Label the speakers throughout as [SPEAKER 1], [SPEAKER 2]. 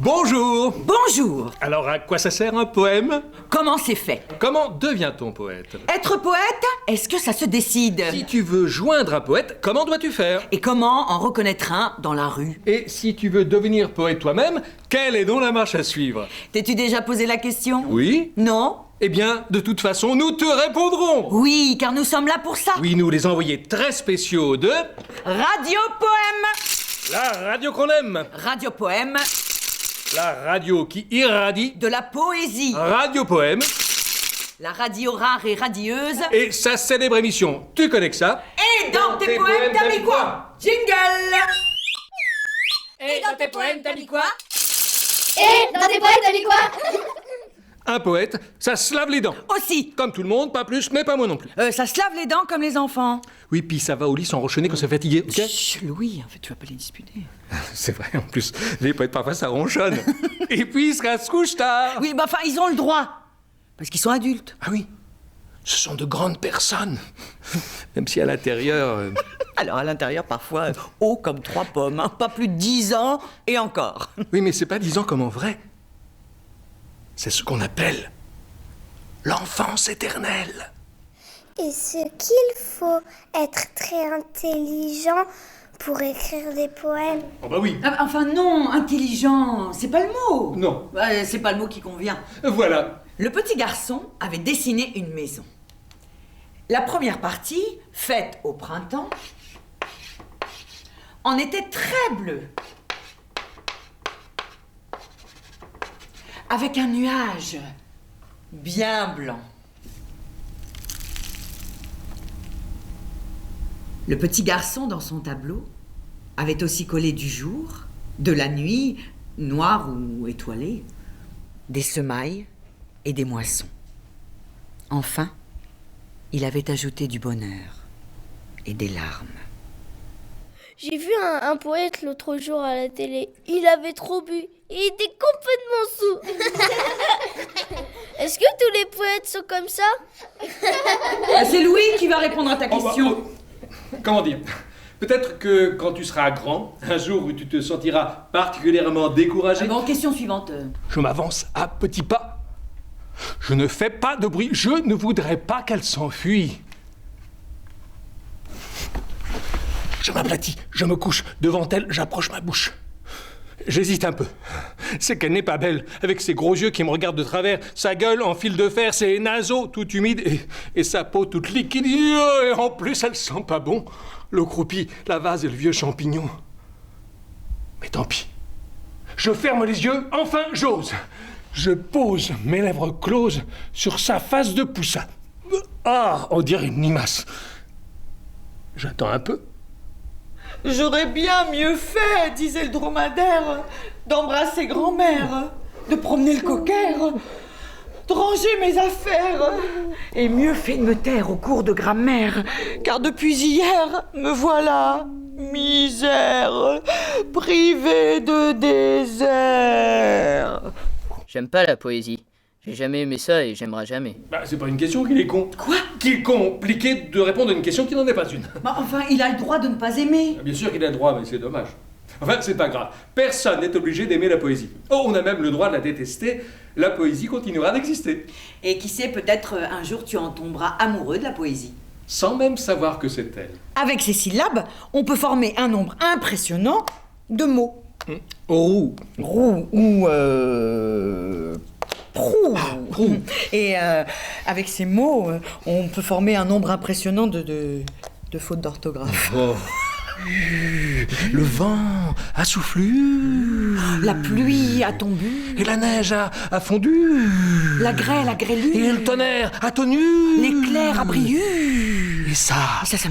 [SPEAKER 1] Bonjour.
[SPEAKER 2] Bonjour.
[SPEAKER 1] Alors, à quoi ça sert un poème?
[SPEAKER 2] Comment c'est fait?
[SPEAKER 1] Comment devient-on poète?
[SPEAKER 2] Être poète, est-ce que ça se décide?
[SPEAKER 1] Si tu veux joindre un poète, comment dois-tu faire?
[SPEAKER 2] Et comment en reconnaître un dans la rue?
[SPEAKER 1] Et si tu veux devenir poète toi-même, quelle est donc la marche à suivre?
[SPEAKER 2] T'es-tu déjà posé la question?
[SPEAKER 1] Oui?
[SPEAKER 2] Non?
[SPEAKER 1] Eh bien, de toute façon, nous te répondrons.
[SPEAKER 2] Oui, car nous sommes là pour ça.
[SPEAKER 1] Oui, nous les envoyés très spéciaux de...
[SPEAKER 2] Radio Poème.
[SPEAKER 1] La radio qu'on aime.
[SPEAKER 2] Radio Poème,
[SPEAKER 1] La radio qui irradie.
[SPEAKER 2] de la poésie.
[SPEAKER 1] Radio Poème.
[SPEAKER 2] La radio rare et radieuse.
[SPEAKER 1] Et sa célèbre émission. Tu connais que ça?
[SPEAKER 2] Et dans tes poèmes, t'as mis quoi? Jingle.
[SPEAKER 3] Et dans tes poèmes, t'as mis quoi?
[SPEAKER 4] Et dans tes poèmes, t'as mis quoi?
[SPEAKER 1] Un poète, ça se lave les dents.
[SPEAKER 2] Aussi.
[SPEAKER 1] Comme tout le monde, pas plus, mais pas moi non plus.
[SPEAKER 2] Ça se lave les dents comme les enfants.
[SPEAKER 1] Oui, puis ça va au lit sans ronchonner quand c'est fatigué, ok?
[SPEAKER 2] Chut, Louis, en fait, tu vas pas les disputer.
[SPEAKER 1] C'est vrai, en plus, les poètes parfois ça ronchonne. Et puis ça se couche tard.
[SPEAKER 2] Oui, bah enfin, ils ont le droit. Parce qu'ils sont adultes.
[SPEAKER 1] Ah oui, ce sont de grandes personnes. Même si à l'intérieur...
[SPEAKER 2] Alors, à l'intérieur, parfois, haut comme 3 pommes. Hein. Pas plus de 10 ans, et encore.
[SPEAKER 1] Oui, mais c'est pas 10 ans comme en vrai. C'est ce qu'on appelle l'enfance éternelle.
[SPEAKER 4] Est-ce qu'il faut être très intelligent pour écrire des poèmes?
[SPEAKER 1] Oh bah oui.
[SPEAKER 2] Ah, enfin, non, intelligent, c'est pas le mot.
[SPEAKER 1] Non.
[SPEAKER 2] C'est pas le mot qui convient.
[SPEAKER 1] Voilà.
[SPEAKER 2] Le petit garçon avait dessiné une maison. La première partie, faite au printemps, en était très bleue. Avec un nuage bien blanc. Le petit garçon, dans son tableau, avait aussi collé du jour, de la nuit, noire ou étoilée, des semailles et des moissons. Enfin, il avait ajouté du bonheur et des larmes.
[SPEAKER 4] J'ai vu un poète l'autre jour à la télé. Il avait trop bu. Il était complètement sous. Est-ce que tous les poètes sont comme ça?
[SPEAKER 2] C'est Louis qui va répondre à ta question.
[SPEAKER 1] Comment dire? Peut-être que quand tu seras grand, un jour où tu te sentiras particulièrement découragé...
[SPEAKER 2] Bon, question suivante.
[SPEAKER 1] Je m'avance à petits pas. Je ne fais pas de bruit. Je ne voudrais pas qu'elle s'enfuie. Je m'aplatis, je me couche. Devant elle, j'approche ma bouche. J'hésite un peu. C'est qu'elle n'est pas belle, avec ses gros yeux qui me regardent de travers, sa gueule en fil de fer, ses naseaux tout humides et sa peau toute liquide. Et en plus, elle sent pas bon. Le croupi, la vase et le vieux champignon. Mais tant pis. Je ferme les yeux, enfin j'ose. Je pose mes lèvres closes sur sa face de poussin. Ah, on dirait une limace. J'attends un peu.
[SPEAKER 2] J'aurais bien mieux fait, disait le dromadaire, d'embrasser grand-mère, de promener le cocker, de ranger mes affaires, et mieux fait de me taire au cours de grammaire, car depuis hier, me voilà, misère, privé de désert.
[SPEAKER 3] J'aime pas la poésie. J'ai jamais aimé ça et j'aimerai jamais.
[SPEAKER 1] Bah, c'est pas une question qu'il est con.
[SPEAKER 2] Quoi?
[SPEAKER 1] Qu'il est compliqué de répondre à une question qui n'en est pas une.
[SPEAKER 2] Bah, enfin, il a le droit de ne pas aimer.
[SPEAKER 1] Bien sûr qu'il a le droit, mais c'est dommage. Enfin, c'est pas grave. Personne n'est obligé d'aimer la poésie. Oh, on a même le droit de la détester. La poésie continuera d'exister.
[SPEAKER 2] Et qui sait, peut-être un jour tu en tomberas amoureux de la poésie.
[SPEAKER 1] Sans même savoir que c'est elle.
[SPEAKER 2] Avec ces syllabes, on peut former un nombre impressionnant de mots.
[SPEAKER 1] Oh.
[SPEAKER 2] Roux ou prou. Et avec ces mots, on peut former un nombre impressionnant de fautes d'orthographe.
[SPEAKER 1] Oh. Le vent a soufflé.
[SPEAKER 2] La pluie a tombé.
[SPEAKER 1] Et la neige a fondu.
[SPEAKER 2] La grêle a grêlu.
[SPEAKER 1] Et le tonnerre a tonu.
[SPEAKER 2] L'éclair a brillé.
[SPEAKER 1] Et ça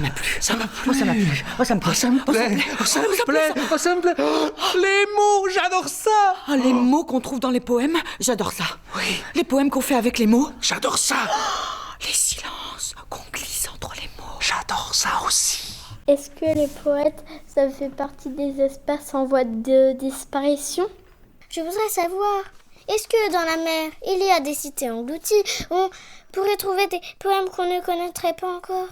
[SPEAKER 2] m'a plu.
[SPEAKER 1] Ça m'a plu.
[SPEAKER 2] Oh, ça m'a plu. Oh, ça me plaît.
[SPEAKER 1] Oh, ça me plaît. Oh, ça me plaît. Oh, ça me plaît. Oh, les mots, j'adore ça.
[SPEAKER 2] Ah, les mots qu'on trouve dans les poèmes, j'adore ça.
[SPEAKER 1] Oui.
[SPEAKER 2] Les poèmes qu'on fait avec les mots.
[SPEAKER 1] J'adore ça.
[SPEAKER 2] Les silences qu'on glisse entre les mots.
[SPEAKER 1] J'adore ça aussi.
[SPEAKER 4] Est-ce que les poètes, ça fait partie des espèces en voie de disparition? Je voudrais savoir, est-ce que dans la mer, il y a des cités englouties où on pourrait trouver des poèmes qu'on ne connaîtrait pas encore?